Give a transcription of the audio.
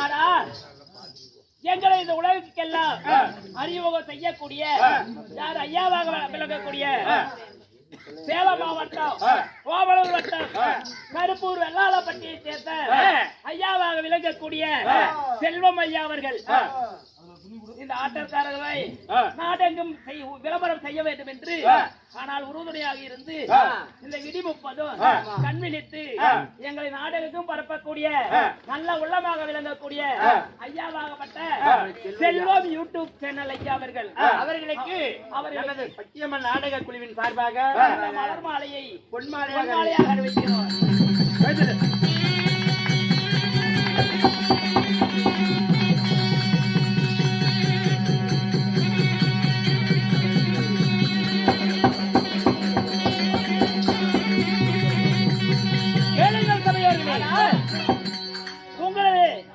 ஆனால் எங்களை இந்த உலகத்துக்கெல்லாம் அறிமுகம் செய்யக்கூடிய யார் ஐயாவாக விளங்கக்கூடிய சேலம் மாவட்டம் கோவலூர் வட்டம் கருப்பூர் வெள்ளாளப்பட்டியை சேர்ந்த ஐயாவாக விளங்கக்கூடிய செல்வம் ஐயா அவர்கள் இந்த ஆட்டக்காரர்களை நாடெங்கும் விளம்பரம் செய்ய வேண்டும் என்று ஆனால் உறுதுணையாக இருந்து இந்த விடி 30 கண் விழித்து எங்களை நாடெங்கும் பரப்பக்கூடிய நல்ல உள்ளமாக விளங்கக்கூடிய ஐயாவாகப்பட்ட செல்வம் யூடியூப் சேனல் ஐயா அவர்கள் அவர்களுக்கு பட்டியம்மன் நாடக குழுவின் சார்பாக மலர் மாலையை பொன்மாலையாக அறிவிக்கிறோம்.